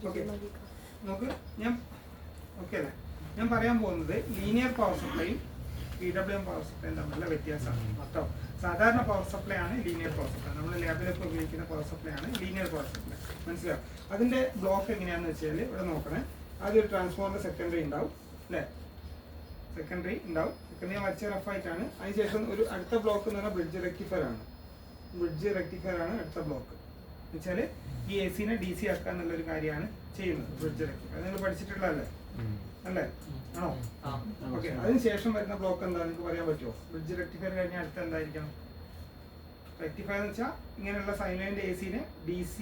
Okay, നമുക്ക് ഞാൻ okay അല്ലേ, ഞാൻ പറയാൻ പോകുന്നത് ലീനിയർ പവർ സപ്ലൈയും PWM പവർ സപ്ലൈയും തമ്മിലുള്ള വ്യത്യാസമാണ് കേട്ടോ. സാധാരണ പവർ സപ്ലൈ ആണ് ലീനിയർ പവർ സപ്ലൈ, നമ്മൾ ലാബിലൊക്കെ ഉപയോഗിക്കുന്ന പവർ സപ്ലൈ ആണ് ലീനിയർ പവർ സപ്ലൈ. മനസ്സിലാവും? അതിൻ്റെ ബ്ലോക്ക് എങ്ങനെയാണെന്ന് വെച്ചാൽ ഇവിടെ നോക്കണേ. ആദ്യം ഒരു ട്രാൻസ്ഫോമറിൻ്റെ സെക്കൻഡറി ഉണ്ടാവും അല്ലേ, സെക്കൻഡറി ഉണ്ടാവും. സെക്കൻഡറി ഞാൻ വരച്ച റഫായിട്ടാണ്. അതിനുശേഷം ഒരു അടുത്ത ബ്ലോക്ക് എന്ന് പറഞ്ഞാൽ ബ്രിഡ്ജ് റെക്ടിഫയർ ആണ്. ബ്രിഡ്ജ് റെക്ടിഫയർ ആണ് അടുത്ത ബ്ലോക്ക്. എന്ന് വെച്ചാൽ ഈ AC നെ DC ആക്കുക എന്നുള്ളൊരു കാര്യമാണ് ചെയ്യുന്നത് ബ്രിഡ്ജ് റെക്ടിഫയർ. അത് നിങ്ങൾ പഠിച്ചിട്ടുള്ളതല്ലേ അല്ലേ? ആണോ? ഓക്കെ. അതിനുശേഷം വരുന്ന ബ്ലോക്ക് എന്താ നിങ്ങൾക്ക് പറയാൻ പറ്റുമോ? ബ്രിഡ്ജ് റെക്ടിഫയർ കഴിഞ്ഞാൽ അടുത്ത എന്തായിരിക്കണം? റെക്ടിഫയർ എന്ന് വെച്ചാൽ ഇങ്ങനെയുള്ള സൈലന്റ് AC നെ DC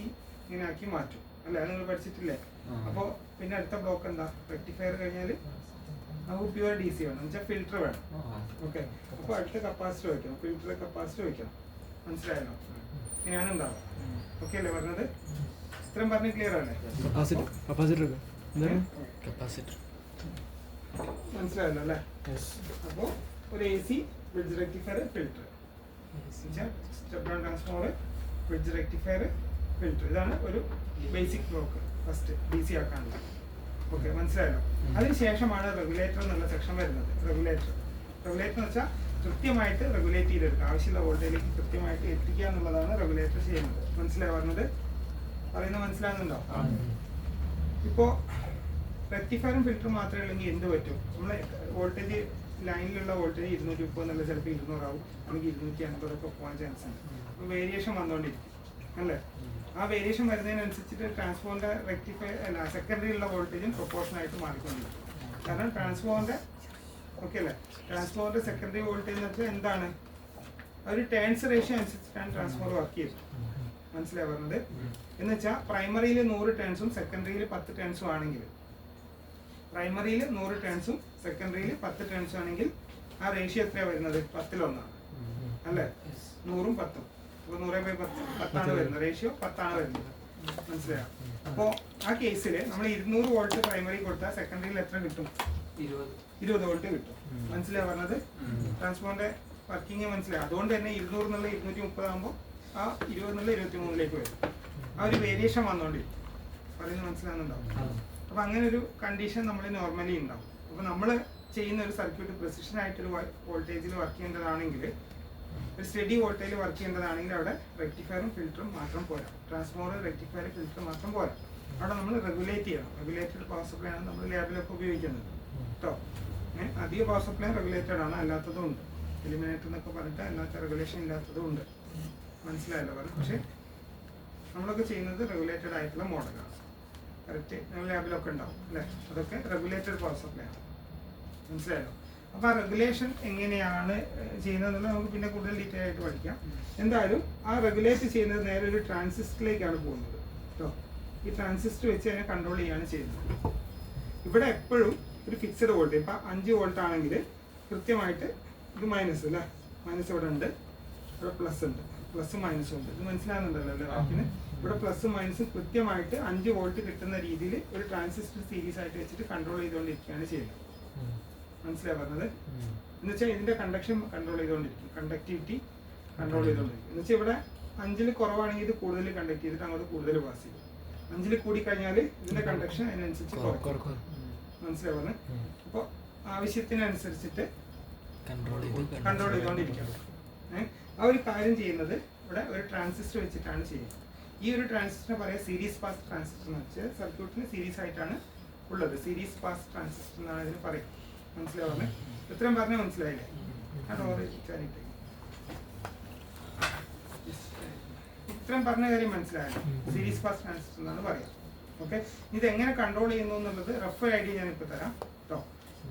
ഇങ്ങനെ ആക്കി മാറ്റും അല്ലേ? അത് നിങ്ങൾ പഠിച്ചിട്ടില്ലേ? അപ്പോൾ പിന്നെ അടുത്ത ബ്ലോക്ക് എന്താ? റെക്ടിഫയർ കഴിഞ്ഞാൽ നമുക്ക് പ്യുവർ DC വേണം, എന്ന് വെച്ചാൽ ഫിൽറ്റർ വേണം. ഓക്കെ. അപ്പോൾ അടുത്ത കപ്പാസിറ്റർ വയ്ക്കണം, ഫിൽറ്റർ കപ്പാസിറ്റർ വയ്ക്കണം. മനസ്സിലായല്ലോ? ഇങ്ങനെയാണ് ഉണ്ടാവുക. ഓക്കെ അല്ലേ പറഞ്ഞത്? ഇത്രയും പറഞ്ഞ് ക്ലിയർ അല്ലേ? മനസ്സിലായല്ലോ അല്ലേ? അപ്പോൾ ഒരു AC, bridge rectifier, filter, step down transformer, bridge rectifier, filter, ഇതാണ് ഒരു ബേസിക് ബ്ലോക്ക് ഫസ്റ്റ് DC ആക്കാനുള്ള. ഓക്കെ, മനസ്സിലായല്ലോ? അതിനുശേഷമാണ് റെഗുലേറ്റർ എന്നുള്ള സെക്ഷൻ വരുന്നത്. റെഗുലേറ്റർ എന്ന് വെച്ചാൽ കൃത്യമായിട്ട് റെഗുലേറ്റ് ചെയ്തെടുക്കുക, ആവശ്യമുള്ള വോൾട്ടേജിലേക്ക് കൃത്യമായിട്ട് എത്തിക്കുക എന്നുള്ളതാണ് റെഗുലേറ്റർ ചെയ്യുന്നത്. മനസ്സിലായി പറഞ്ഞത്? പറയുന്നത് മനസ്സിലാകുന്നുണ്ടോ? ഇപ്പോൾ റെക്ടിഫയറും ഫിൽറ്ററും മാത്രമേ ഉള്ളെങ്കിൽ എന്ത് പറ്റും? നമ്മളെ വോൾട്ടേജ് ലൈനിലുള്ള വോൾട്ടേജ് 230 എന്നുള്ള ചിലപ്പോൾ 200 ആവും, അല്ലെങ്കിൽ 250 ഒക്കെ പോകാൻ ചാൻസ് ഉണ്ട്. അപ്പോൾ വേരിയേഷൻ വന്നുകൊണ്ടിരിക്കും അല്ലേ? ആ വേരിയേഷൻ വരുന്നതിനനുസരിച്ചിട്ട് ട്രാൻസ്ഫോമറിൻ്റെ റെക്ടിഫയർ അല്ല സെക്കൻഡറിയിലുള്ള വോൾട്ടേജും പ്രൊപ്പോർഷനായിട്ട് മാറിക്കൊണ്ടിരിക്കും. കാരണം ട്രാൻസ്ഫോമറിൻ്റെ ഓക്കെ അല്ലേ, ട്രാൻസ്ഫോമറിൻ്റെ സെക്കൻഡറി വോൾട്ടേജ് എന്ന് വെച്ചാൽ എന്താണ്? ഒരു ടേൺസ് റേഷ്യോ അനുസരിച്ചിട്ടാണ് ട്രാൻസ്ഫോമർ വർക്ക് ചെയ്യുന്നത്. മനസ്സിലായി പറഞ്ഞത്? എന്ന് വെച്ചാൽ പ്രൈമറിയിൽ 100 ടേൺസും സെക്കൻഡറിയിൽ 10 ടേൺസും ആണെങ്കിൽ, പ്രൈമറിയിൽ 100 ടേൺസും സെക്കൻഡറിയിൽ 10 ടേൺസും ആണെങ്കിൽ ആ റേഷ്യോ എത്രയാണ് വരുന്നത്? 10:1 അല്ലേ? 100ഉം 10ഉം. അപ്പോൾ 100/10 വരുന്നത്, റേഷ്യോ 10 വരുന്നത്. മനസ്സിലായോ? അപ്പോൾ ആ കേസിൽ നമ്മൾ 200 വോൾട്ട് പ്രൈമറി കൊടുത്താൽ സെക്കൻഡറിയിൽ എത്ര കിട്ടും? 20 വോൾട്ട് കിട്ടും. മനസ്സിലായി പറഞ്ഞത്? ട്രാൻസ്ഫോമറിന്റെ വർക്കിംഗ് മനസ്സിലായി. അതുകൊണ്ട് തന്നെ 200 എന്നുള്ള 230 ആകുമ്പോൾ ആ 20 എന്നുള്ള 23ലേക്ക് വരും. ആ ഒരു വേരിയേഷൻ വന്നുകൊണ്ടിരിക്കും. പറയുന്നത് മനസ്സിലാകുന്നുണ്ടാവും? അപ്പോൾ അങ്ങനെ ഒരു കണ്ടീഷൻ നമ്മൾ നോർമലി ഉണ്ടാവും. അപ്പോൾ നമ്മൾ ചെയ്യുന്ന ഒരു സർക്യൂട്ട് പ്രിസിഷൻ ആയിട്ടൊരു വോൾട്ടേജിൽ വർക്ക് ചെയ്യേണ്ടതാണെങ്കിൽ, ഒരു സ്റ്റഡി വോൾട്ടേജിൽ വർക്ക് ചെയ്യേണ്ടതാണെങ്കിൽ അവിടെ റെക്ടിഫയറും ഫിൽറ്ററും മാത്രം പോരാ. ട്രാൻസ്ഫോമർ, റെക്ടിഫയർ, ഫിൽറ്റർ മാത്രം പോരാ. അവിടെ നമ്മൾ റെഗുലേറ്റ് ചെയ്യണം. റെഗുലേറ്റഡ് പവർ സപ്ലൈ ആണ് നമ്മൾ ലാബിലൊക്കെ ഉപയോഗിക്കുന്നത് കേട്ടോ. അധിക പവർ സപ്ലൈ റെഗുലേറ്റഡ് ആണ്, അല്ലാത്തതും ഉണ്ട്. എലിമിനേറ്റർ എന്നൊക്കെ പറഞ്ഞിട്ട് അല്ലാത്ത റെഗുലേഷൻ ഇല്ലാത്തതും ഉണ്ട്. മനസ്സിലായല്ലോ പറഞ്ഞു? പക്ഷേ നമ്മളൊക്കെ ചെയ്യുന്നത് റെഗുലേറ്റഡ് ആയിട്ടുള്ള മോഡലാണ്. കറക്റ്റ് നമ്മൾ ലാബിലൊക്കെ ഉണ്ടാവും അല്ലേ? അതൊക്കെ റെഗുലേറ്റഡ് പവർ സപ്ലൈ ആണ്. മനസ്സിലായല്ലോ? അപ്പോൾ ആ റെഗുലേഷൻ എങ്ങനെയാണ് ചെയ്യുന്നതെന്നുള്ളത് നമുക്ക് പിന്നെ കൂടുതൽ ഡീറ്റെയിൽ ആയിട്ട് പഠിക്കാം. എന്തായാലും ആ റെഗുലേറ്റ് ചെയ്യുന്നത് നേരെ ഒരു ട്രാൻസിസ്റ്ററിലേക്കാണ് പോകുന്നത് കേട്ടോ. ഈ ട്രാൻസിസ്റ്റർ വെച്ച് അതിനെ കൺട്രോൾ ചെയ്യാണ് ചെയ്യുന്നത്. ഇവിടെ എപ്പോഴും ഒരു ഫിക്സഡ് വോൾട്ടേജ്, ഇപ്പം 5 വോൾട്ട് ആണെങ്കിൽ കൃത്യമായിട്ട് ഇത് മൈനസ് അല്ലേ, മൈനസ് ഇവിടെ ഉണ്ട്, ഇവിടെ പ്ലസ് ഉണ്ട്, പ്ലസും മൈനസും ഉണ്ട്. ഇത് മനസ്സിലാകുന്നുണ്ടല്ലോ അല്ലേ വാക്കിന്? ഇവിടെ പ്ലസും മൈനസും കൃത്യമായിട്ട് 5 വോൾട്ട് കിട്ടുന്ന രീതിയിൽ ഒരു ട്രാൻസിസ്റ്റർ സീരീസ് ആയിട്ട് വെച്ചിട്ട് കൺട്രോൾ ചെയ്തുകൊണ്ടിരിക്കുകയാണ് ചെയ്യുന്നത്. മനസ്സിലായി പറഞ്ഞത്? എന്ന് വെച്ചാൽ ഇതിന്റെ കണ്ടക്ഷൻ കൺട്രോൾ ചെയ്തുകൊണ്ടിരിക്കും, കണ്ടക്ടിവിറ്റി കൺട്രോൾ ചെയ്തുകൊണ്ടിരിക്കും. എന്ന് വെച്ചാൽ ഇവിടെ 5ൽ കുറവാണെങ്കിൽ ഇത് കൂടുതൽ കണ്ടക്ട് ചെയ്തിട്ട് അങ്ങോട്ട് കൂടുതൽ പാസ് ചെയ്യും. 5ൽ കൂടി കഴിഞ്ഞാൽ ഇതിന്റെ കണ്ടക്ഷൻ അതിനനുസരിച്ച് കുറക്കും. മനസ്സിലായി പറഞ്ഞത്? അപ്പോൾ ആവശ്യത്തിനനുസരിച്ചിട്ട് കൺട്രോൾ ചെയ്തുകൊണ്ടിരിക്കണം. ആ ഒരു കാര്യം ചെയ്യുന്നത് ഇവിടെ ഒരു ട്രാൻസിസ്റ്റർ വെച്ചിട്ടാണ് ചെയ്യുന്നത്. ഈ ഒരു ട്രാൻസിസ്റ്ററിനെ പറയാം സീരീസ് പാസ് ട്രാൻസിസ്റ്റർ എന്ന് വെച്ചാൽ സർക്യൂട്ടിന് സീരീസ് ആയിട്ടാണ് ഉള്ളത്. സീരീസ് പാസ് ട്രാൻസിസ്റ്റർ എന്നാണ് ഇതിന് പറയും. മനസ്സിലാവുന്നത്? ഇത്രയും പറഞ്ഞാൽ മനസ്സിലായില്ലേ? ഇത്രയും പറഞ്ഞ കാര്യം മനസ്സിലായല്ലോ? സീരീസ് പാസ് ട്രാൻസിസ്റ്റർ എന്നാണ് പറയാം. ഓക്കെ. ഇത് എങ്ങനെ കൺട്രോൾ ചെയ്യുന്നു എന്നുള്ളത് റഫ് ഐഡിയ ഞാനിപ്പോൾ തരാം കേട്ടോ.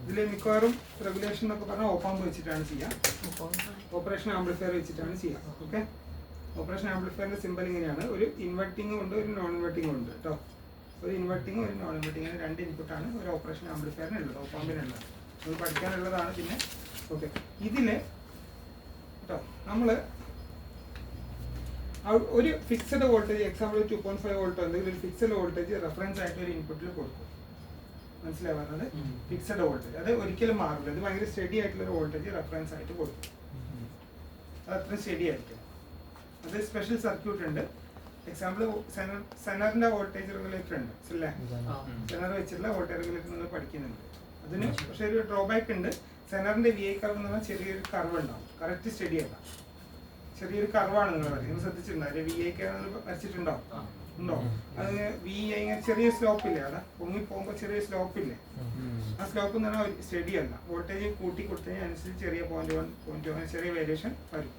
ഇതിൽ മിക്കവാറും റെഗുലേഷൻ എന്നൊക്കെ പറഞ്ഞാൽ ഓപ്പാമ്പ് വെച്ചിട്ടാണ് ചെയ്യുക, ഓപ്പറേഷൻ ആംപ്ലിഫയർ വെച്ചിട്ടാണ് ചെയ്യുക. ഓക്കെ. ഓപ്പറേഷൻ ആംപ്ലിഫയറിന്റെ സിമ്പൽ ഇങ്ങനെയാണ്. ഒരു ഇൻവെർട്ടിംഗും ഉണ്ട്, ഒരു നോൺ ഇൻവെർട്ടിംഗും ഉണ്ട് കേട്ടോ. ഒരു ഇൻവെർട്ടിംഗും ഒരു നോൺ ഇൻവെർട്ടിംഗ്, 2 ഇൻപുട്ടാണ് ഒരു ഓപ്പറേഷൻ ആംപ്ലിഫയറിനുള്ളത്, ഓപ്പാമ്പിനുള്ളത്. അത് പഠിക്കാനുള്ളതാണ്. പിന്നെ ഓക്കെ, ഇതില് കേട്ടോ നമ്മൾ ഒരു ഫിക്സഡ് വോൾട്ടേജ്, എക്സാമ്പിൾ 2.5 വോൾട്ടോ എന്തെങ്കിലും ഒരു ഫിക്സഡ് വോൾട്ടേജ് റെഫറൻസ് ആയിട്ട് ഒരു ഇൻപുട്ടിൽ കൊടുക്കും. മനസ്സിലായി പറഞ്ഞത്? ഫിക്സഡ് വോൾട്ടേജ് അത് ഒരിക്കലും മാറില്ല. ഇത് ഭയങ്കര സ്റ്റഡി ആയിട്ടുള്ള ഒരു വോൾട്ടേജ് റെഫറൻസ് ആയിട്ട് കൊടുക്കും. അത് അത്ര സ്റ്റഡി ആയിരിക്കും. അത് സ്പെഷ്യൽ സർക്യൂട്ട് ഉണ്ട്, എക്സാമ്പിൾ സെനറിന്റെ വോൾട്ടേജ് റെഗുലേറ്റർ ഉണ്ട്, അല്ലേ? സെനർ വെച്ചിട്ടുള്ള വോൾട്ടേജ് റെഗുലേറ്റർ നിങ്ങൾ പഠിക്കുന്നുണ്ട്. അതിന് പക്ഷേ ഒരു ഡ്രോബാക്ക് ഉണ്ട്. സെനറിന്റെ വി ഐ കർവ് എന്ന് പറഞ്ഞാൽ ചെറിയൊരു കർവ് ഉണ്ടാവും, കറക്റ്റ് സ്റ്റഡി അല്ല, ചെറിയൊരു കർവാണ് നിങ്ങൾ പറയുന്നത്. നിങ്ങൾ ശ്രദ്ധിച്ചിട്ടുണ്ടാവും, വി ഐ കർവ് വരച്ചിട്ടുണ്ടാവും, ഉണ്ടോ? അതിന് വി ഐ ഇങ്ങനെ ചെറിയ സ്ലോപ്പ് ഇല്ലേ, അവിടെ പൊങ്ങി പോകുമ്പോൾ ചെറിയ സ്ലോപ്പ് ഇല്ലേ, ആ സ്ലോപ്പ് എന്ന് പറഞ്ഞാൽ സ്റ്റഡി അല്ല. വോൾട്ടേജ് കൂട്ടി കൊടുത്തതിന് അനുസരിച്ച് ചെറിയ 0.1 അങ്ങനെ ചെറിയ വേരിയേഷൻ വരും.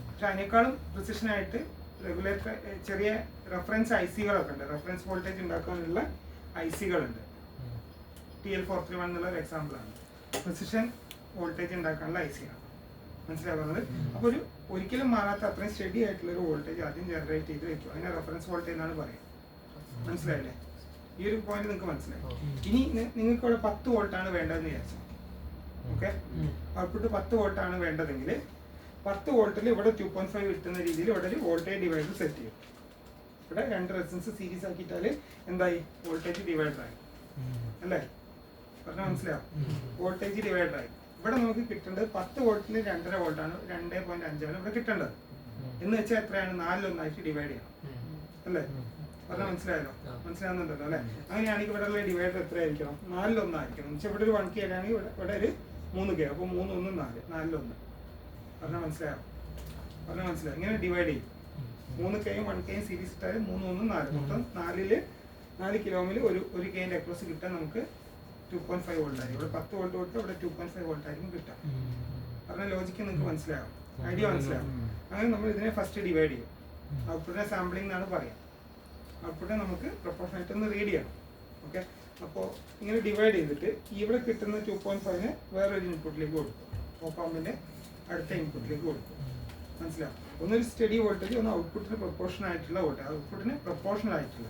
പക്ഷെ അതിനേക്കാളും പ്രിസിഷനായിട്ട് റെഗുലേറ്റർ ചെറിയ റെഫറൻസ് ഐ സികളൊക്കെ ഉണ്ട്. റെഫറൻസ് വോൾട്ടേജ് ഉണ്ടാക്കാനുള്ള ഐ സികളുണ്ട്. TL431 എന്നുള്ള ഒരു എക്സാമ്പിളാണ്. പ്രിസിഷൻ വോൾട്ടേജ് ഉണ്ടാക്കാനുള്ള ഐ സിയാണ്, മനസ്സിലാവുന്നത്. അപ്പോൾ ഒരു ഒരിക്കലും മാറാത്ത അത്രയും സ്റ്റഡി ആയിട്ടുള്ള ഒരു വോൾട്ടേജ് ആദ്യം ജനറേറ്റ് ചെയ്ത് വെക്കും. അതിനെ റെഫറൻസ് വോൾട്ടേജ് എന്നാണ് പറയുക. മനസ്സിലായില്ലേ? ഈ ഒരു പോയിന്റ് നിങ്ങൾക്ക് മനസ്സിലായി. ഇനി നിങ്ങൾക്ക് ഇവിടെ 10 വോൾട്ടാണ് വേണ്ടതെന്ന് വിചാരിച്ചു. ഓക്കെ, ഔട്ട്പുട്ട് 10 വോൾട്ടാണ് വേണ്ടതെങ്കിൽ 10 വോൾട്ടിൽ ഇവിടെ 2.5 കിട്ടുന്ന രീതിയിൽ ഇവിടെ ഒരു വോൾട്ടേജ് ഡിവൈഡർ സെറ്റ് ചെയ്യും. ഇവിടെ 2 റെസിസ്റ്റൻസ് സീരീസ് ആക്കിയിട്ടാൽ എന്തായി? വോൾട്ടേജ് ഡിവൈഡർ ആയി, അല്ലേ? പറഞ്ഞാൽ മനസ്സിലാവും, വോൾട്ടേജ് ഡിവൈഡർ ആയി. ഇവിടെ നമുക്ക് കിട്ടേണ്ടത് 10 വോൾട്ടിന് 2.5 വോൾട്ടാണ്, 2.5 ഇവിടെ കിട്ടേണ്ടത്. എന്ന് വെച്ചാൽ എത്രയാണ്? 4:1 ഡിവൈഡ് ചെയ്യണം, അല്ലേ? പറഞ്ഞാൽ മനസ്സിലായല്ലോ, മനസ്സിലാവുന്നുണ്ടല്ലോ, അല്ലേ? അങ്ങനെയാണെങ്കിൽ ഇവിടെ ഉള്ള ഡിവൈഡർ എത്രയായിരിക്കണം? 4:1 ആയിരിക്കണം. എന്ന് വെച്ചാൽ ഇവിടെ ഒരു 1K ആണെങ്കിൽ ഇവിടെ ഒരു 3K, അപ്പോൾ 3 1 4, 4:1. പറഞ്ഞാൽ മനസ്സിലായോ? പറഞ്ഞാൽ മനസ്സിലായോ? ഇങ്ങനെ ഡിവൈഡ് ചെയ്യും. 3Kയും 1Kയും സീരീസ് ഇട്ടാൽ 3 1 4, മൊത്തം 4 കിലോമിൽ ഒരു Kന്റെ അക്രോസ് കിട്ടാൻ നമുക്ക് 2.5 വോൾട്ട് ആയിരിക്കും. ഇവിടെ 10 വോൾട്ട് കൊടുത്ത് ഇവിടെ 2.5 വോൾട്ട് ആയിരിക്കും കിട്ടാം. പറഞ്ഞ ലോജിക്ക് നിങ്ങൾക്ക് മനസ്സിലാവും, ഐഡിയ മനസ്സിലാവും. അങ്ങനെ നമ്മൾ ഇതിനെ ഫസ്റ്റ് ഡിവൈഡ് ചെയ്യും. ഔട്ട്പുട്ടിനെ സാമ്പിളിംഗ് എന്നാണ് പറയാം. ഔട്ട്പുട്ടിനെ നമുക്ക് പ്രൊപ്പോർഷനായിട്ട് ഒന്ന് റീഡ് ചെയ്യണം. ഓക്കെ, അപ്പോൾ ഇങ്ങനെ ഡിവൈഡ് ചെയ്തിട്ട് ഇവിടെ കിട്ടുന്ന 2.5നെ വേറൊരു ഇൻപുട്ടിലേക്ക് കൊടുക്കും, ഓപ്പാമ്പിന്റെ അടുത്ത ഇൻപുട്ടിലേക്ക് കൊടുക്കും. മനസ്സിലാവും? ഒന്നൊരു സ്റ്റഡി വോൾട്ടേജ്, ഒന്ന് ഔട്ട്പുട്ടിന് പ്രൊപ്പോർഷൻ ആയിട്ടുള്ള വോൾട്ടേജ്, ഔട്ട്പുട്ടിന് പ്രൊപ്പോർഷണൽ ആയിട്ടുള്ള.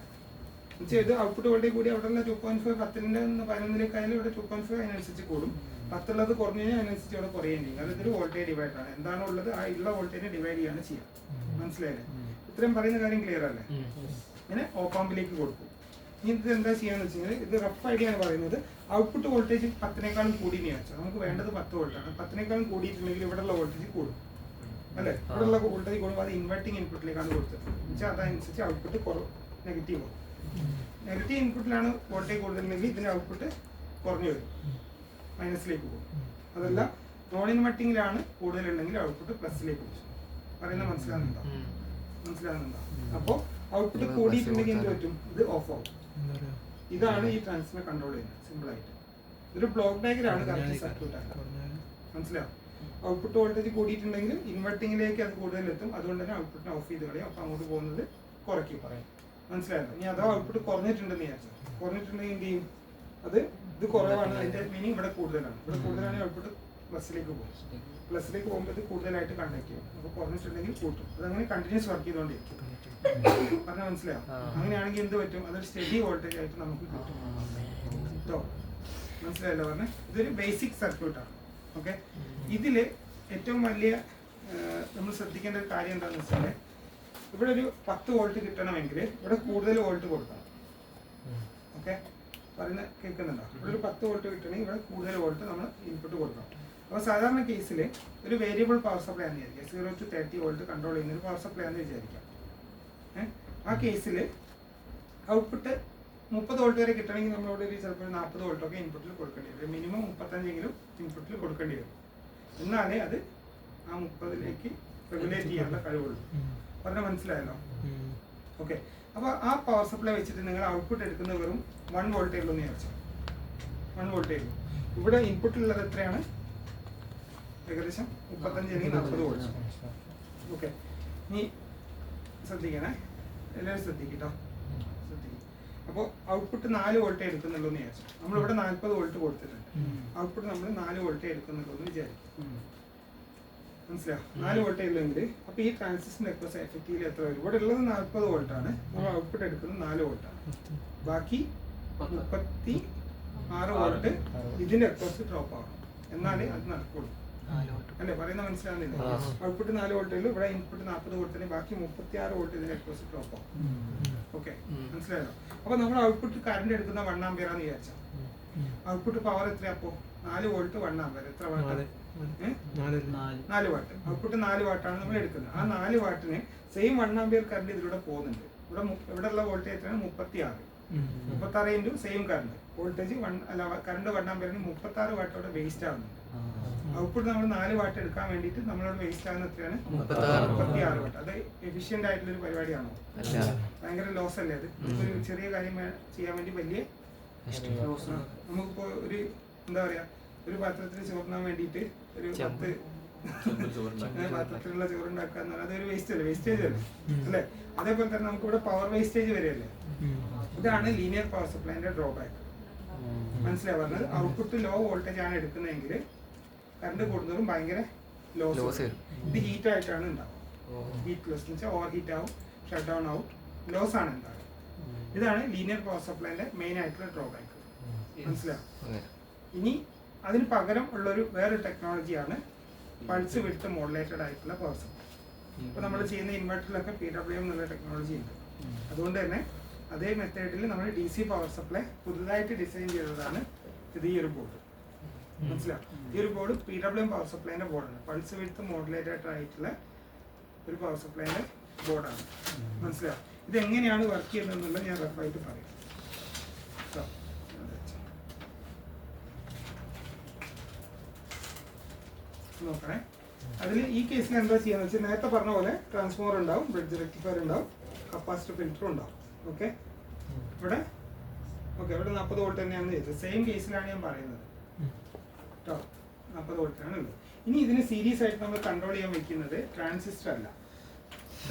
എന്നുവെച്ചാൽ ഇത് ഔട്ട്പുട്ട് വോൾട്ടേജ് കൂടി അവിടെയുള്ള 2.5 10ന്റെ 11ലേക്കായാലും ഇവിടെ 2.5 അതിനനുസരിച്ച് കൂടും. 10 ഉള്ളത് കുറഞ്ഞു കഴിഞ്ഞാൽ അതിനനുസരിച്ച് ഇവിടെ കുറയുകയും ചെയ്യും. കാരണം ഇതൊരു വോൾട്ടേജ് ഡിവൈഡർ ആണ്. എന്താണോ ഉള്ളത് ആ ഉള്ള വോൾട്ടേജിനെ ഡിവൈഡ് ചെയ്യാണ് ചെയ്യുക. മനസ്സിലായില്ലേ? ഇത്രയും പറയുന്ന കാര്യം ക്ലിയർ അല്ലേ? ഇങ്ങനെ ഓപ്പാമ്പിലേക്ക് കൊടുക്കും. ഇനി ഇത് എന്താ ചെയ്യാന്ന് വെച്ച് കഴിഞ്ഞാൽ, ഇത് റഫ് ഐഡിയ ആണ് പറയുന്നത്. ഔട്ട്പുട്ട് വോൾട്ടേജ് 10നേക്കാളും കൂടി വെച്ചാൽ നമുക്ക് വേണ്ടത് 10 വോൾട്ടാണ്. 10നേക്കാളും കൂടിയിട്ടുണ്ടെങ്കിൽ ഇവിടെയുള്ള വോൾട്ടേജ് കൂടും, അല്ലേ? ഇവിടെയുള്ള വോൾട്ടേജ് കൂടുമ്പോൾ അത് ഇൻവെർട്ടിംഗ് ഇൻപുട്ടിലേക്കാണ് കൊടുത്തത്. എന്നുവെച്ചാൽ അതനുസരിച്ച് ഔട്ട്പുട്ട് നെഗറ്റീവ് ആവും. നെഗറ്റീവ് ഇൻപുട്ടിലാണ് വോൾട്ടേജ് കൂടുതലുണ്ടെങ്കിൽ ഇതിന്റെ ഔട്ട്പുട്ട് കുറഞ്ഞു വരും, മൈനസിലേക്ക് പോകും. അതല്ല നോൺ ഇൻവെർട്ടിങ്ങിലാണ് കൂടുതലുണ്ടെങ്കിൽ ഔട്ട്പുട്ട് പ്ലസിലേക്ക് പോകും. പറയുന്നത് മനസ്സിലാകുന്നുണ്ടോ? മനസ്സിലാകുന്നുണ്ടോ? അപ്പോൾ ഔട്ട്പുട്ട് കൂടിയിട്ടുണ്ടെങ്കിൽ എന്ത് പറ്റും? ഇത് ഓഫ് ആവും. ഇതാണ് ഈ ട്രാൻസിസ്റ്റർ കൺട്രോൾ ചെയ്യുന്നത്. സിമ്പിൾ ആയിട്ട് ഇതൊരു ബ്ലോക്ക് ഡയഗ്രം ആണ്, കറക്റ്റ് സർക്യൂട്ട് ആണ്. മനസ്സിലാവും? ഔട്ട്പുട്ട് വോൾട്ടേജ് കൂടിയിട്ടുണ്ടെങ്കിൽ ഇൻവെർട്ടിങ്ങിലേക്ക് അത് കൂടുതലെത്തും. അതുകൊണ്ട് തന്നെ ഔട്ട്പുട്ടിനെ ഓഫ് ചെയ്ത് കളയും. അപ്പോൾ അങ്ങോട്ട് പോകുന്നത് കുറയ്ക്കും. പറയും മനസ്സിലായല്ലോ? ഇനി അഥവാ ഔട്ട്പുട്ട് കുറഞ്ഞിട്ടുണ്ടെന്ന് വിചാരിച്ചു, കുറഞ്ഞിട്ടുണ്ടെങ്കിൽ എന്ത് ചെയ്യും? അത് ഇത് കുറവാണ്, അതിന്റെ മീനിങ് ഇവിടെ കൂടുതലാണ്. ഇവിടെ കൂടുതലാണെങ്കിൽ ഔട്ട്പുട്ട് പ്ലസിലേക്ക് പോകും. പ്ലസിലേക്ക് പോകുമ്പോൾ ഇത് കൂടുതലായിട്ട് കണ്ടക്ട് ചെയ്യും. അപ്പോൾ കുറഞ്ഞിട്ടുണ്ടെങ്കിൽ കൂട്ടും. അതങ്ങനെ കണ്ടിന്യൂസ് വർക്ക് ചെയ്തുകൊണ്ടിരിക്കും. പറഞ്ഞാൽ മനസ്സിലാവും? അങ്ങനെയാണെങ്കിൽ എന്ത് പറ്റും? അതൊരു സ്റ്റഡി വോൾട്ടേജ് ആയിട്ട് നമുക്ക് കിട്ടും. കേട്ടോ? മനസ്സിലായല്ലോ പറഞ്ഞത്? ഇതൊരു ബേസിക് സർക്യൂട്ടാണ്. ഓക്കെ, ഇതിൽ ഏറ്റവും വലിയ നമ്മൾ ശ്രദ്ധിക്കേണ്ട ഒരു കാര്യം എന്താണെന്ന് വെച്ചാൽ, ഇവിടെ ഒരു 10 വോൾട്ട് കിട്ടണമെങ്കിൽ ഇവിടെ കൂടുതൽ വോൾട്ട് കൊടുക്കണം. ഓക്കെ, പറയുന്ന കേൾക്കുന്നുണ്ടോ? ഇവിടെ ഒരു 10 വോൾട്ട് കിട്ടണമെങ്കിൽ ഇവിടെ കൂടുതൽ വോൾട്ട് നമ്മൾ ഇൻപുട്ട് കൊടുക്കണം. അപ്പോൾ സാധാരണ കേസിൽ ഒരു വേരിയബിൾ പവർ സപ്ലൈ ആണെന്ന് വിചാരിക്കാം. 0 to 30 വോൾട്ട് കൺട്രോൾ ചെയ്യുന്ന ഒരു പവർ സപ്ലൈ ആണെന്ന് വിചാരിക്കാം. ആ കേസിൽ ഔട്ട്പുട്ട് 30 വോൾട്ട് വരെ കിട്ടണമെങ്കിൽ നമ്മളിവിടെ ഒരു ചിലപ്പോൾ 40 വോൾട്ടൊക്കെ ഇൻപുട്ടിൽ കൊടുക്കേണ്ടി വരും. മിനിമം 35 ഇൻപുട്ടിൽ കൊടുക്കേണ്ടി വരും. എന്നാലേ അത് ആ 30ലേക്ക് റെഗുലേറ്റ് ചെയ്യാനുള്ള കഴിവുള്ളൂ. പറഞ്ഞാൽ മനസ്സിലായല്ലോ? ഓക്കെ, അപ്പോൾ ആ പവർ സപ്ലൈ വെച്ചിട്ട് നിങ്ങൾ ഔട്ട്പുട്ട് എടുക്കുന്ന വെറും 1 വോൾട്ടേ ഉള്ളൂ എന്ന് വിചാരിച്ചു. 1 വോൾട്ടേ ഉള്ളൂ. ഇവിടെ ഇൻപുട്ടിലുള്ളത് എത്രയാണ്? ഏകദേശം 35 40 വോൾട്ട്. ഓക്കെ, ഇനി ശ്രദ്ധിക്കണേ, എല്ലാവരും ശ്രദ്ധിക്കട്ടോ, ശ്രദ്ധിക്കും. അപ്പോൾ ഔട്ട്പുട്ട് 4 വോൾട്ടേ എടുക്കുന്നുള്ളൂ എന്ന് വിചാരിച്ചു. നമ്മളിവിടെ 40 വോൾട്ട് കൊടുത്തിട്ടുണ്ട്. ഔട്ട്പുട്ട് നമ്മൾ 4 വോൾട്ടേ എടുക്കുന്നുള്ളൂ എന്ന് വിചാരിക്കും. മനസ്സിലാവും? 4 വോൾട്ടേ ഉള്ളെങ്കിൽ അപ്പോൾ ഈ ട്രാൻസിസ്റ്ററിന്റെ അക്രോസ് എഫക്റ്റീവിൽ എത്ര വരും? ഇവിടെ ഉള്ളത് 40 വോൾട്ടാണ്. നമ്മൾ ഔട്ട്പുട്ട് എടുക്കുന്നത് 4 വോൾട്ടാണ്. ബാക്കി 36 വോൾട്ട് ഇതിന്റെ അക്രോസ് ഡ്രോപ്പ് ആവണം, എന്നാലേ അത് നടക്കുള്ളൂ. അല്ലേ? പറയുന്ന മനസ്സിലാവുന്നില്ല? ഔട്ട്പുട്ട് 4 വോൾട്ടേ ഉള്ളൂ, ഇവിടെ ഇൻപുട്ട് 40 വോൾട്ടിന് ബാക്കി 36 വോൾട്ട് ഇതിന്റെ അക്രോസ് ഡ്രോപ്പ് ആവും. ഓക്കെ, മനസ്സിലായല്ലോ? അപ്പോൾ നമ്മൾ ഔട്ട്പുട്ട് കറണ്ട് എടുക്കുന്ന 1 ആമ്പിയറാന്ന് വിചാരിച്ചാൽ ഔട്ട്പുട്ട് പവർ എത്രയാ? അപ്പോൾ 4 വോൾട്ട് 1 ആമ്പിയർ എത്ര വാട്ട്? 4 വാട്ട്. ഔട്ട്പുട്ട് 4 വാട്ടാണ് നമ്മൾ എടുക്കുന്നത്. ആ 4 വാട്ടിന് സെയിം 1 ആമ്പിയർ കറണ്ട് ഇതിലൂടെ പോകുന്നുണ്ട്. ഇവിടെയുള്ള വോൾട്ടേജ് എത്രയാണ് 36 into same current voltage current 1 ആമ്പിയറിന് 36 what അവിടെ വേസ്റ്റ് ആവുന്നുണ്ട്. ഔട്ട്പുട്ട് നമ്മൾ 4 വാട്ട് എടുക്കാൻ വേണ്ടിയിട്ട് നമ്മളോട് വേസ്റ്റ് ആകുന്ന എത്രയാണ് 36 വാട്ട്. അത് എഫിഷ്യന്റ് ആയിട്ടുള്ള ഒരു പരിപാടിയാണോ? ഭയങ്കര ലോസ് അല്ലേ അത്? ഒരു ചെറിയ കാര്യം ചെയ്യാൻ വേണ്ടി വലിയ നമുക്കിപ്പോ ഒരു എന്താ പറയാ, ഒരു പാത്രത്തിൽ ചോറിനാൻ വേണ്ടിയിട്ട് ഒരു 10 പാത്രത്തിലുള്ള ചോറുണ്ടാക്കുക എന്ന് പറഞ്ഞാൽ അതൊരു വേസ്റ്റേജ് അല്ലേ അല്ലേ? അതേപോലെ തന്നെ നമുക്ക് ഇവിടെ പവർ വേസ്റ്റേജ് വരെയല്ലേ. ഇതാണ് ലീനിയർ പവർ സപ്ലൈന്റെ ഡ്രോബാക്ക്. മനസ്സിലായി പറഞ്ഞത്? ഔട്ട്പുട്ട് ലോ വോൾട്ടേജ് ആണ് എടുക്കുന്നതെങ്കിൽ കറണ്ട് കൂടുന്നതും ഭയങ്കര ലോസ്. ഇത് ഹീറ്റ് ആയിട്ടാണ് ഉണ്ടാവുക. ഹീറ്റ് ലോസ് എന്ന് വെച്ചാൽ ഓവർ ഹീറ്റ് ആവും, ഷട്ട് ഡൗൺ ആവും, ലോസ് ആണ് ഉണ്ടാവുക. ഇതാണ് ലീനിയർ പവർ സപ്ലൈന്റെ മെയിൻ ആയിട്ടുള്ള ഡ്രോബാക്ക്. മനസ്സിലാവും? ഇനി അതിന് പകരം ഉള്ളൊരു വേറൊരു ടെക്നോളജിയാണ് പൾസ് വിഡ്ത്ത് മോഡുലേറ്റഡ് ആയിട്ടുള്ള പവർ സപ്ലൈ. ഇപ്പോൾ നമ്മൾ ചെയ്യുന്ന ഇൻവെർട്ടറിലൊക്കെ PWM എന്നുള്ള ടെക്നോളജി ഉണ്ട്. അതുകൊണ്ട് തന്നെ അതേ മെത്തേഡിൽ നമ്മൾ DC പവർ സപ്ലൈ പുതുതായിട്ട് ഡിസൈൻ ചെയ്തതാണ് ഇത്, ഈ ഒരു ബോർഡ്. മനസ്സിലാവും? ഈ ഒരു ബോർഡ് PWM പവർ സപ്ലൈന്റെ ബോർഡാണ്. പൾസ് വിഡ്ത്ത് മോഡുലേറ്റഡ് ആയിട്ടുള്ള ഒരു പവർ സപ്ലൈന്റെ ബോർഡാണ്. മനസ്സിലാവും? ഇത് എങ്ങനെയാണ് വർക്ക് ചെയ്യുന്നതെന്നുള്ളത് ഞാൻ റഫായിട്ട് പറയാം. നോക്കണേ. അതിൽ ഈ കേസിൽ എന്താ ചെയ്യാന്ന് വെച്ചാൽ നേരത്തെ പറഞ്ഞ പോലെ ട്രാൻസ്ഫോമർ ഉണ്ടാവും, ബ്രിഡ്ജ് റെക്ടിഫയർ ഉണ്ടാവും, കപ്പാസിറ്റർ ഫിൽറ്റർ ഉണ്ടാവും. ഓക്കെ, ഇവിടെ 40 വോൾട്ട് തന്നെയാണ് ചെയ്തത്. സെയിം കേസിലാണ് ഞാൻ പറയുന്നത് കേട്ടോ. 40 വോൾട്ടാണ് ഉള്ളത്. ഇനി ഇതിന് സീരീസ് ആയിട്ട് നമ്മൾ കൺട്രോൾ ചെയ്യാൻ വെക്കുന്നത് ട്രാൻസിസ്റ്റർ അല്ല,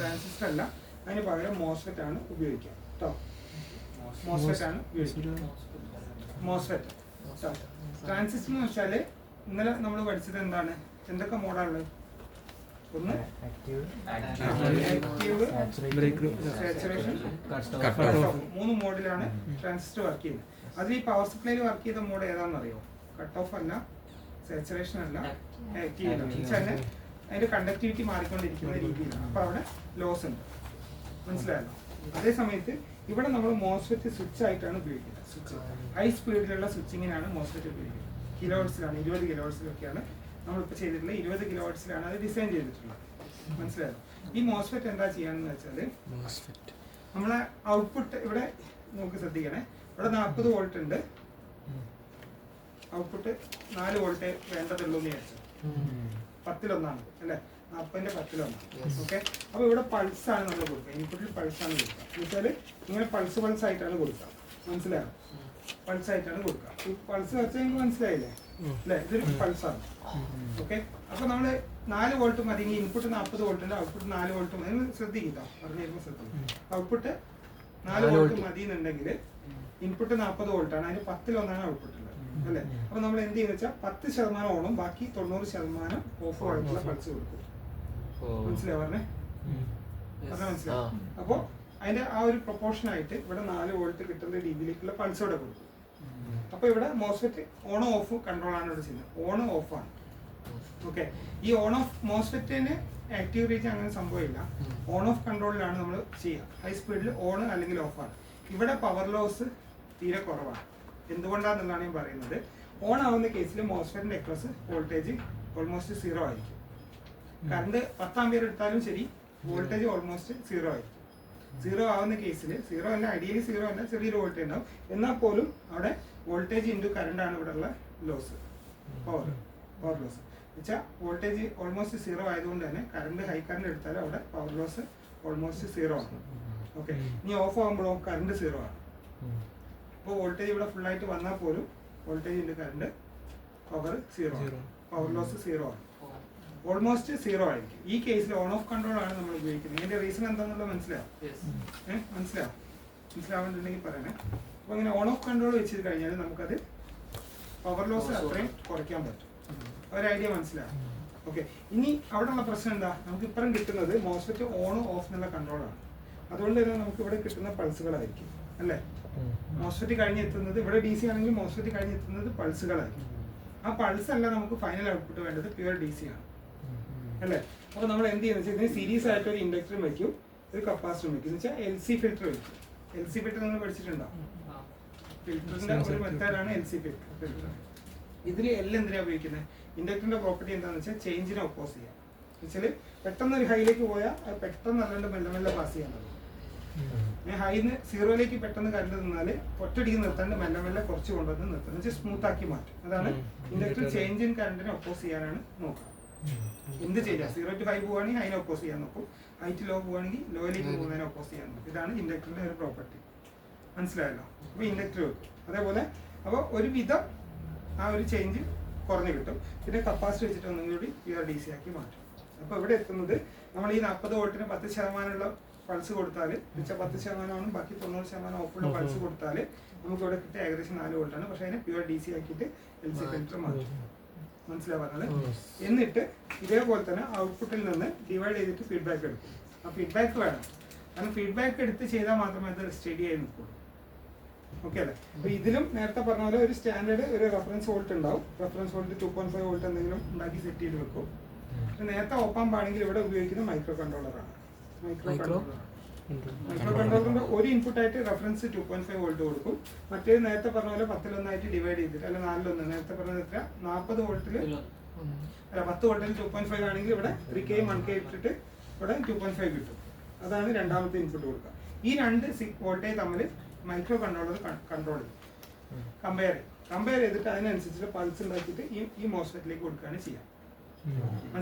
അതിന് പകരം മോസ്ഫെറ്റ് ആണ് ഉപയോഗിക്കുക കേട്ടോ. മോസ്ഫെറ്റ് ആണ് ഉപയോഗിക്കുക. മോസ്ഫെറ്റ്. ട്രാൻസിസ്റ്റർ എന്ന് വെച്ചാൽ ഇന്നലെ നമ്മൾ പഠിച്ചത് എന്താണ്, എന്തൊക്കെ മോഡാണുള്ളത്? ഒന്ന് ആക്റ്റീവ്, സാച്ചുറേഷൻ, കട്ട് ഓഫ്. 3 മോഡിലാണ് ട്രാൻസിസ്റ്റർ വർക്ക് ചെയ്യുന്നത്. അതിൽ ഈ പവർ സപ്ലൈയിൽ വർക്ക് ചെയ്ത മോഡ് ഏതാണെന്ന് അറിയോ? കട്ട് ഓഫ് അല്ല, സാച്ചുറേഷൻ അല്ല, ആക്റ്റീവ് അല്ല. അതിന്റെ കണ്ടക്ടിവിറ്റി മാറിക്കൊണ്ടിരിക്കുന്ന രീതിയിലാണ്. അപ്പൊ അവിടെ ലോസ് ഉണ്ട്. മനസ്സിലായല്ലോ? അതേ സമയത്ത് ഇവിടെ നമ്മൾ മോസ്ഫെറ്റ് സ്വിച്ച് ആയിട്ടാണ് ഉപയോഗിക്കുന്നത്. സ്വിച്ച് ഹൈ സ്പീഡിലുള്ള സ്വിച്ചിങ്ങിനാണ് മോസ്ഫെറ്റ് ഉപയോഗിക്കുന്നത്. കിലോഹെർട്സിലാണ്, 20 കിലോഹെർട്സിലൊക്കെയാണ് നമ്മളിപ്പോൾ ചെയ്തിട്ടുള്ളത്. 20 കിലോഹെർട്സിലാണ് അത് ഡിസൈൻ ചെയ്തിട്ടുള്ളത്. മനസ്സിലായോ? ഈ മോസ്ഫെറ്റ് എന്താ ചെയ്യാന്ന് വെച്ചാൽ നമ്മളെ ഔട്ട്പുട്ട് ഇവിടെ നമുക്ക് ശ്രദ്ധിക്കണേ. ഇവിടെ 40 വോൾട്ട് ഉണ്ട്, ഔട്ട്പുട്ട് 4 വോൾട്ട് വേണ്ടതുള്ളൂ എന്ന് വിചാരിച്ചു. 10-1 അല്ലേ? 40ന്റെ 10-1. ഓക്കെ, അപ്പൊ ഇവിടെ പൾസാണ് നമ്മൾ കൊടുക്കുക. ഇൻപുട്ടിൽ പൾസാണ് കൊടുക്കുക. എന്നുവെച്ചാൽ ഇങ്ങനെ പൾസ് ആയിട്ടാണ് കൊടുക്കുക. മനസ്സിലായോ? പൾസ് ആയിട്ടാണ് കൊടുക്കുക. ഈ പൾസ് വെച്ചാൽ നിങ്ങൾക്ക് മനസ്സിലായില്ലേ അല്ലേ? ഇതൊരു പൾസാണ്. ഓക്കെ, അപ്പൊ നമ്മള് 4 വോൾട്ട് മതി. ഇൻപുട്ട് 40 വോൾട്ട് ഉണ്ട്, ഔട്ട്പുട്ട് 4 വോൾട്ട് മതി. ശ്രദ്ധിക്കുക, പറഞ്ഞു തരുമ്പോൾ ശ്രദ്ധിക്കുക. ഔട്ട്പുട്ട് 4 വോൾട്ട് മതി എന്നുണ്ടെങ്കിൽ ഇൻപുട്ട് 40 വോൾട്ടാണ്, അതിന് 10-1 ഔട്ട്പുട്ട് ഉള്ളത് അല്ലേ? അപ്പൊ നമ്മൾ എന്ത് ചെയ്യുന്ന വെച്ചാൽ 10% ഓണും ബാക്കി 90% ഓഫും ആയിട്ടുള്ള പൾസ് കൊടുക്കും. മനസ്സിലായോ പറഞ്ഞേ? മനസ്സിലാവും? അപ്പൊ അതിന്റെ ആ ഒരു പ്രൊപ്പോർഷൻ ആയിട്ട് ഇവിടെ 4 വോൾട്ട് കിട്ടുന്ന രീതിയിലേക്കുള്ള പൾസ് ഇവിടെ കൊടുക്കും. അപ്പൊ ഇവിടെ മോസ്ഫെറ്റ് ഓണോ ഓഫ് കൺട്രോൾ ആണ് ഇവിടെ ചെയ്യുന്നത്. ഓൺ ഓഫ് ആണ്. ഓക്കെ, ഈ ഓൺ ഓഫ് മോസ്ഫെറ്റിന് ആക്റ്റീവ് റീച്ച് അങ്ങനെ സംഭവമില്ല. ഓൺ ഓഫ് കൺട്രോളിലാണ് നമ്മൾ ചെയ്യുക. ഹൈ സ്പീഡിൽ ഓൺ അല്ലെങ്കിൽ ഓഫ് ആണ്. ഇവിടെ പവർ ലോസ് തീരെ കുറവാണ്. എന്തുകൊണ്ടാണെന്നുള്ളതാണ് ഞാൻ പറയുന്നത്. ഓൺ ആവുന്ന കേസിൽ മോസ്ഫെറ്റിന്റെ അക്രോസ് വോൾട്ടേജ് ഓൾമോസ്റ്റ് 0 ആയിരിക്കും. കറണ്ട് 10 ആമ്പിയർ എടുത്താലും ശരി, വോൾട്ടേജ് ഓൾമോസ്റ്റ് 0 ആയിരിക്കും. 0 ആവുന്ന കേസിൽ 0 അല്ല, ഐഡിയലി 0 അല്ല, ചെറിയൊരു വോൾട്ടേജ് ഉണ്ടാവും. എന്നാൽ പോലും അവിടെ വോൾട്ടേജ് ഇൻറ്റു കറണ്ട് ആണ് ഇവിടെ ഉള്ള ലോസ്, പവർ ലോസ്. വെച്ചാൽ വോൾട്ടേജ് ഓൾമോസ്റ്റ് 0 ആയതുകൊണ്ട് തന്നെ കറണ്ട് ഹൈ കറണ്ട് എടുത്താലും അവിടെ പവർ ലോസ് ഓൾമോസ്റ്റ് 0 ആണ്. ഓക്കെ, ഇനി ഓഫ് ആകുമ്പോഴോ കറണ്ട് 0 ആണ്. അപ്പോൾ വോൾട്ടേജ് ഇവിടെ ഫുള്ളായിട്ട് വന്നാൽ പോലും വോൾട്ടേജ് ഇൻറ്റു കറണ്ട് പവർ 0 ആണ്, പവർ ലോസ് 0 ആണ്, ഓൾമോസ്റ്റ് 0 ആയിരിക്കും. ഈ കേസിൽ ഓൺ ഓഫ് കൺട്രോൾ ആണ് നമ്മൾ ഉപയോഗിക്കുന്നത്. ഇതിന്റെ റീസൺ എന്താണെന്നുള്ളത് മനസ്സിലാവും? മനസ്സിലാവുന്നുണ്ടെങ്കിൽ പറയണേ. അപ്പൊ അങ്ങനെ ഓൺ ഓഫ് കൺട്രോൾ വെച്ച് കഴിഞ്ഞാൽ നമുക്കത് പവർ ലോസ് അത്രയും കുറയ്ക്കാൻ പറ്റും. ഒരു ഐഡിയ മനസ്സിലാവും? ഓക്കെ, ഇനി അവിടെയുള്ള പ്രശ്നം എന്താ? നമുക്ക് ഇപ്പുറം കിട്ടുന്നത് മോസ്ഫെറ്റ് ഓൺ ഓഫ് എന്നുള്ള കൺട്രോളാണ്. അതുകൊണ്ട് തന്നെ നമുക്ക് ഇവിടെ കിട്ടുന്ന പൾസുകളായിരിക്കും അല്ലേ? മോസ്ഫെറ്റ് കഴിഞ്ഞെത്തുന്നത് ഇവിടെ DC ആണെങ്കിൽ മോസ്ഫെറ്റ് കഴിഞ്ഞെത്തുന്നത് പൾസുകളായിരിക്കും. ആ പൾസ് അല്ല നമുക്ക് ഫൈനൽ ഔട്ട്പുട്ട് വേണ്ടത്, പ്യുവർ DC ആണ് അല്ലേ? അപ്പൊ നമ്മൾ എന്ത് ചെയ്യുന്നത് വെച്ചാൽ ഇതിന് സീരീസ് ആയിട്ട് ഒരു ഇൻഡക്ടറും വെക്കും, ഒരു കപ്പാസിറ്ററും വെക്കും. എന്ന് വെച്ചാൽ LC ഫിൽറ്റർ വെക്കും. LC ഫിൽറ്റർ നിങ്ങൾ പഠിച്ചിട്ടുണ്ടോ? ഫിൽറ്ററിന്റെ ഒരു മെത്തേഡാണ് LC ഫിൽറ്റർ. ഇതിൽ എന്തിനാ ഉപയോഗിക്കുന്നത്? ഇൻഡക്ടറിന്റെ പ്രോപ്പർട്ടി എന്താണെന്ന് വെച്ചാൽ ചേഞ്ചിനെ ഒപ്പോസ് ചെയ്യാം. വെച്ചാൽ പെട്ടെന്ന് ഒരു ഹൈയിലേക്ക് പോയാൽ അത് പെട്ടെന്ന് അല്ലാണ്ട് മെല്ലെ മെല്ലെ പാസ് ചെയ്യാൻ പറ്റും. ഞാൻ ഹൈന്ന് സീറോയിലേക്ക് പെട്ടെന്ന് കറണ്ട് നിന്നാൽ ഒറ്റയടിക്ക് നിർത്താണ്ട് മെല്ലെ മെല്ലെ കുറച്ച് കൊണ്ടുവന്ന് നിർത്തും എന്ന് വെച്ചാൽ സ്മൂത്ത് ആക്കി മാറ്റും. അതാണ് ഇൻഡക്ടർ ചേഞ്ച് ഇൻ കറണ്ടിനെ ഒപ്പോസ് ചെയ്യാനാണ് നോക്കുക. എന്ത് ചെയ്യാം, 0 to 5 പോവുകയാണെങ്കിൽ അതിനെ ഒപ്പോസ് ചെയ്യാൻ നോക്കും, ഹൈ ടു ലോ പോവുകയാണെങ്കിൽ ലോയിലേക്ക് പോകുന്നതിനെ ഒപ്പോസ് ചെയ്യാൻ നോക്കും. ഇതാണ് ഇൻഡക്ടറിന്റെ ഒരു പ്രോപ്പർട്ടി. മനസ്സിലായല്ലോ? അപ്പോൾ ഇൻഡക്ടർ വെക്കും. അതേപോലെ അപ്പോൾ ഒരുവിധം ആ ഒരു ചേഞ്ച് കുറഞ്ഞു കിട്ടും. പിന്നെ കപ്പാസിറ്റി വെച്ചിട്ട് ഒന്നും കൂടി പ്യുവർ DC ആക്കി മാറ്റും. അപ്പോൾ ഇവിടെ എത്തുന്നത് നമ്മൾ ഈ 40 വോൾട്ടിന് 10% പൾസ് കൊടുത്താൽ, വെച്ചാൽ 10% ബാക്കി 90% ഓപ്പുള്ള പൾസ് കൊടുത്താൽ നമുക്ക് ഇവിടെ കിട്ടിയ ഏകദേശം 4 വോൾട്ടാണ്. പക്ഷേ അതിനെ പ്യുവർ DC ആക്കിയിട്ട് LC ഫിൽറ്റർ മാറ്റും. മനസ്സിലാ പറഞ്ഞത്? എന്നിട്ട് ഇതേപോലെ തന്നെ ഔട്ട്പുട്ടിൽ നിന്ന് ഡിവൈഡ് ചെയ്തിട്ട് ഫീഡ്ബാക്ക് എടുക്കും. ആ ഫീഡ്ബാക്ക് വേണം, കാരണം ഫീഡ്ബാക്ക് എടുത്ത് ചെയ്താൽ മാത്രമേ അത് സ്റ്റഡി ആയി നിൽക്കുള്ളൂ. ഓക്കെ അല്ലേ? അപ്പോൾ ഇതിലും നേരത്തെ പറഞ്ഞ പോലെ ഒരു സ്റ്റാൻഡേർഡ് ഒരു റെഫറൻസ് വോൾട്ട് ഉണ്ടാവും. റെഫറൻസ് വോൾട്ട് 2.5 വോൾട്ട് എന്തെങ്കിലും ഉണ്ടാക്കി സെറ്റ് ചെയ്ത് വെക്കും. നേരത്തെ ഓപ്പാമ്പ് ആണെങ്കിൽ ഇവിടെ ഉപയോഗിക്കുന്ന മൈക്രോ കൺട്രോളറാണ്. മൈക്രോ കൺട്രോളറിന്റെ ഒരു ഇൻപുട്ട് ആയിട്ട് റെഫറൻസ് 2.5 വോൾട്ട് കൊടുക്കും. മറ്റേത് നേരത്തെ പറഞ്ഞ പോലെ 10-1 ഡിവൈഡ് ചെയ്തിട്ട്, അല്ല 4-1, നേരത്തെ പറഞ്ഞത് എത്ര, 40 വോൾട്ടിൽ അല്ല 10 വോൾട്ടിൽ 2.5 ആണെങ്കിൽ ഇവിടെ 3K 1K ഇട്ടിട്ട് ഇവിടെ 2.5 കിട്ടും. അതാണ് രണ്ടാമത്തെ ഇൻപുട്ട് കൊടുക്കുക. ഈ രണ്ട് വോൾട്ടേജ് തമ്മിൽ മൈക്രോ കൺട്രോളർ കൺട്രോൾ ചെയ്യും, കമ്പയർ ചെയ്തിട്ട് അതിനനുസരിച്ചിട്ട് പൾസ് ഉണ്ടാക്കിയിട്ട് ഈ മോസ്ഫെറ്റിലേക്ക് കൊടുക്കുകയാണ് ചെയ്യാം.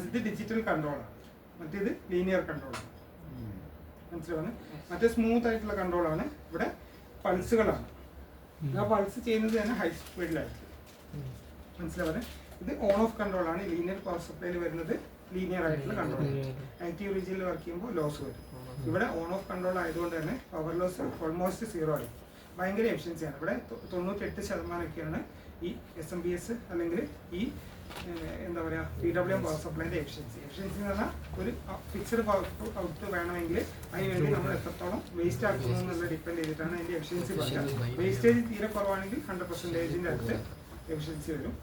ഇത് ഡിജിറ്റൽ കൺട്രോളാണ്, മറ്റേത് ലീനിയർ കൺട്രോളാണ്. മനസ്സിലാണ്? മറ്റേ സ്മൂത്ത് ആയിട്ടുള്ള കൺട്രോളാണ്. ഇവിടെ പൾസുകളാണ്. ആ പൾസ് ചെയ്യുന്നത് തന്നെ ഹൈ സ്പീഡിലായിരിക്കും. മനസ്സിലാവുന്നത്? ഇത് ഓൺ ഓഫ് കൺട്രോളാണ്. ലീനിയർ പവർ സപ്ലൈയിൽ വരുന്നത് ലീനിയർ ആയിട്ടുള്ള കൺട്രോൾ. ആക്റ്റീവ് റീജിയനിൽ വർക്ക് ചെയ്യുമ്പോൾ ലോസ് വരും. ഇവിടെ ഓൺ ഓഫ് കൺട്രോൾ ആയതുകൊണ്ട് തന്നെ പവർ ലോസ് ഓൾമോസ്റ്റ് 0 ആയി. ഭയങ്കര എഫിഷ്യൻസിയാണ്. ഇവിടെ 98% ഈ SMPS അല്ലെങ്കിൽ ഈ എന്താ പറയുക PWM പവർ സപ്ലൈൻ്റെ എഫിഷ്യൻസി എന്ന് പറഞ്ഞാൽ ഒരു ഫിക്സഡ് പവർ ഔട്ട് വേണമെങ്കിൽ അതിനുവേണ്ടി നമ്മൾ എത്രത്തോളം വേസ്റ്റ് ആക്കുന്നു എന്നുള്ള ഡിപ്പെൻഡ് ചെയ്തിട്ടാണ് അതിൻ്റെ എഫിഷ്യൻസി പറയുക. വേസ്റ്റേജ് തീരെ കുറവാണെങ്കിൽ 100% അടുത്ത് എഫിഷ്യൻസി വരും.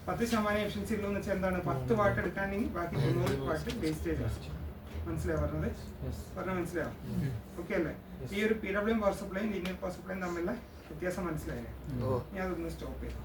10% എഫിഷ്യൻസി ഉള്ളതെന്ന് വെച്ചാൽ എന്താണ്, 10 വാട്ട് എടുക്കാണെങ്കിൽ ബാക്കി 90 വാട്ട് വേസ്റ്റേജ് ആണ്. മനസ്സിലാവും പറഞ്ഞത്? പറഞ്ഞാൽ മനസ്സിലാവും? ഓക്കെ അല്ലേ? ഈ ഒരു PWM പവർ സപ്ലൈയും ലീനിയർ പവർ സപ്ലൈയും തമ്മിലുള്ള വ്യത്യാസം മനസ്സിലായില്ലേ? ഞാൻ അതൊന്ന് സ്റ്റോപ്പ് ചെയ്തു.